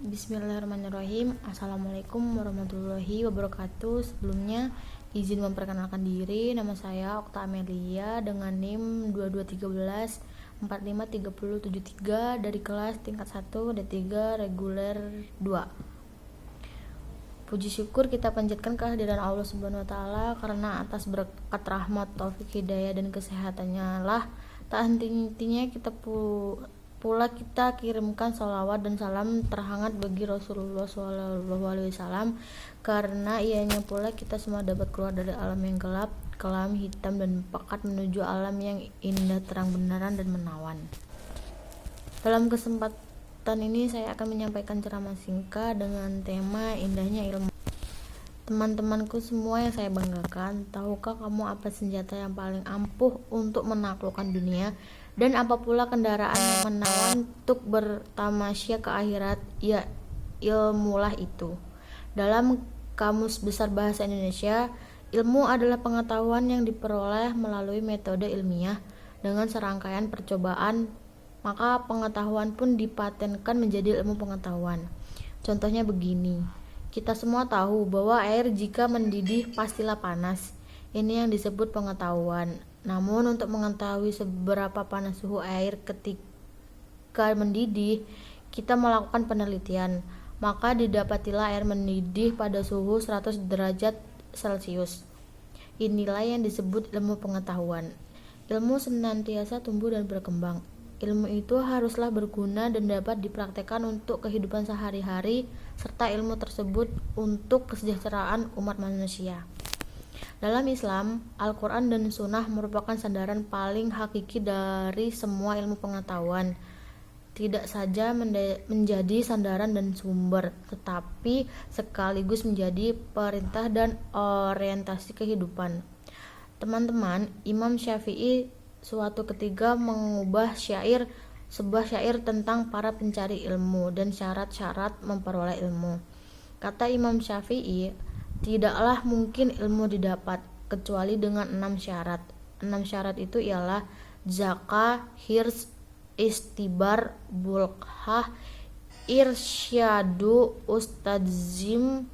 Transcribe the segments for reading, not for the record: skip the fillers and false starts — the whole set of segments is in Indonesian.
Bismillahirrahmanirrahim. Assalamualaikum warahmatullahi wabarakatuh. Sebelumnya izin memperkenalkan diri. Nama saya Okta Amelia dengan NIM 2213 453073 dari kelas tingkat 1 D3 reguler 2. Puji syukur kita panjatkan kehadiran Allah Subhanahu wa taala karena atas berkat rahmat, taufik, hidayah dan kesehatannya lah tak henti-hentinya pula kita kirimkan salawat dan salam terhangat bagi Rasulullah SAW, karena ianya pula kita semua dapat keluar dari alam yang gelap, kelam, hitam dan pekat menuju alam yang indah, terang, benaran dan menawan. Dalam kesempatan ini saya akan menyampaikan ceramah singkat dengan tema indahnya ilmu. Teman-temanku semua yang saya banggakan, tahukah kamu apa senjata yang paling ampuh untuk menaklukkan dunia? Dan apa pula kendaraan yang menawan untuk bertamasya ke akhirat? Ya, ilmulah itu. Dalam Kamus Besar Bahasa Indonesia, ilmu adalah pengetahuan yang diperoleh melalui metode ilmiah dengan serangkaian percobaan, maka pengetahuan pun dipatenkan menjadi ilmu pengetahuan. Contohnya begini, kita semua tahu bahwa air jika mendidih pastilah panas. Ini yang disebut pengetahuan. Namun untuk mengetahui seberapa panas suhu air ketika mendidih, kita melakukan penelitian. Maka didapatilah air mendidih pada suhu 100 derajat Celcius. Inilah yang disebut ilmu pengetahuan. Ilmu senantiasa tumbuh dan berkembang. Ilmu itu haruslah berguna dan dapat dipraktekkan untuk kehidupan sehari-hari, serta ilmu tersebut untuk kesejahteraan umat manusia. Dalam Islam, Al-Quran dan Sunnah merupakan sandaran paling hakiki dari semua ilmu pengetahuan. Tidak saja menjadi sandaran dan sumber, tetapi sekaligus menjadi perintah dan orientasi kehidupan. Teman-teman, Imam Syafi'i suatu ketika mengubah sebuah syair tentang para pencari ilmu dan syarat-syarat memperoleh ilmu. Kata Imam Syafi'i, tidaklah mungkin ilmu didapat kecuali dengan 6 syarat. 6 syarat itu ialah zakah, hirs, istibar, bulghah, irsyadu, ustadzim,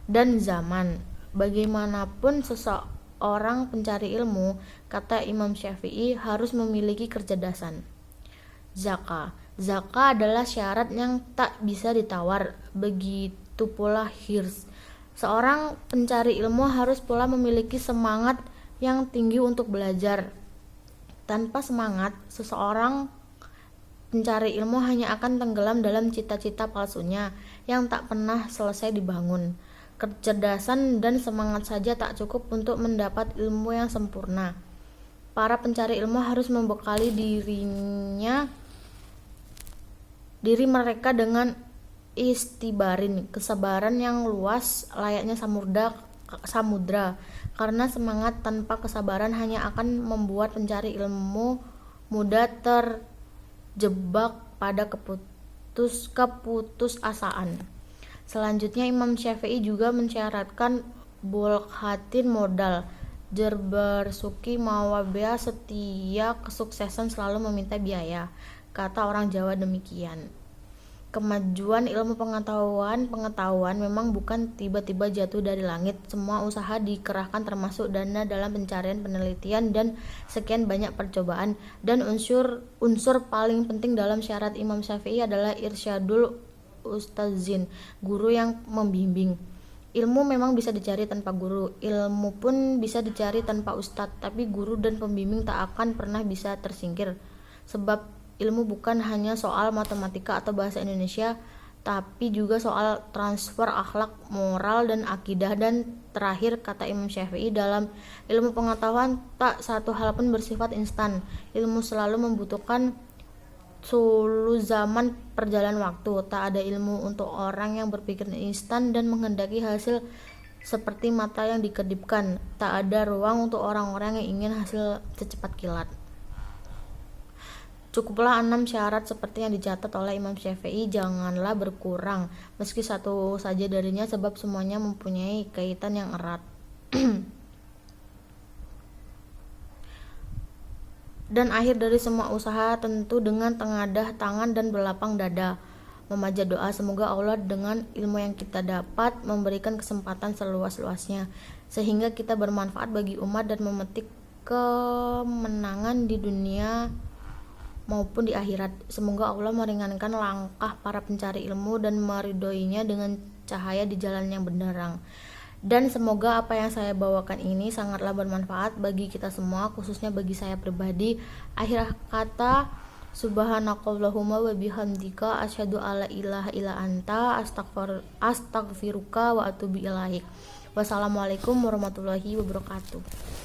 dan zaman. Bagaimanapun seseorang pencari ilmu, kata Imam Syafi'i, harus memiliki kecerdasan. Zakah adalah syarat yang tak bisa ditawar. Begitu pula hirs. Seorang pencari ilmu harus pula memiliki semangat yang tinggi untuk belajar. Tanpa semangat, seseorang pencari ilmu hanya akan tenggelam dalam cita-cita palsunya yang tak pernah selesai dibangun. Kecerdasan dan semangat saja tak cukup untuk mendapat ilmu yang sempurna. Para pencari ilmu harus membekali diri mereka dengan istibarin, kesabaran yang luas layaknya samudra, karena semangat tanpa kesabaran hanya akan membuat pencari ilmu mudah terjebak pada keputusasaan. Selanjutnya Imam Syafi'i juga mensyaratkan bulghatin modal, bersuki mawabea, setia kesuksesan selalu meminta biaya. Kata orang Jawa demikian. Kemajuan ilmu pengetahuan memang bukan tiba-tiba jatuh dari langit. Semua usaha dikerahkan termasuk dana dalam pencarian, penelitian, dan sekian banyak percobaan. Dan unsur paling penting dalam syarat Imam Syafi'i adalah irsyadul ustadzin, guru yang membimbing. Ilmu memang bisa dicari tanpa guru, ilmu pun bisa dicari tanpa ustadz, tapi guru dan pembimbing tak akan pernah bisa tersingkir. Sebab ilmu bukan hanya soal matematika atau bahasa Indonesia, tapi juga soal transfer akhlak, moral, dan akidah. Dan terakhir, kata Imam Syafi'i, dalam ilmu pengetahuan tak satu hal pun bersifat instan. Ilmu selalu membutuhkan sulu zaman perjalanan waktu. Tak ada ilmu untuk orang yang berpikir instan dan menghendaki hasil seperti mata yang dikedipkan. Tak ada ruang untuk orang-orang yang ingin hasil secepat kilat. Cukuplah 6 syarat seperti yang dicatat oleh Imam Syafi'i, janganlah berkurang meski satu saja darinya, sebab semuanya mempunyai kaitan yang erat. Dan akhir dari semua usaha tentu dengan tengadah tangan dan berlapang dada. memanjat doa semoga Allah dengan ilmu yang kita dapat memberikan kesempatan seluas-luasnya sehingga kita bermanfaat bagi umat dan memetik kemenangan di dunia maupun di akhirat. Semoga Allah meringankan langkah para pencari ilmu dan meridhoinya dengan cahaya di jalan yang benderang. Dan semoga apa yang saya bawakan ini sangatlah bermanfaat bagi kita semua, khususnya bagi saya pribadi. Akhir kata, subhanakallahumma wa bihamdika asyhadu alla ilaha illa anta astaghfiruka wa atubu ilaik. Wassalamualaikum warahmatullahi wabarakatuh.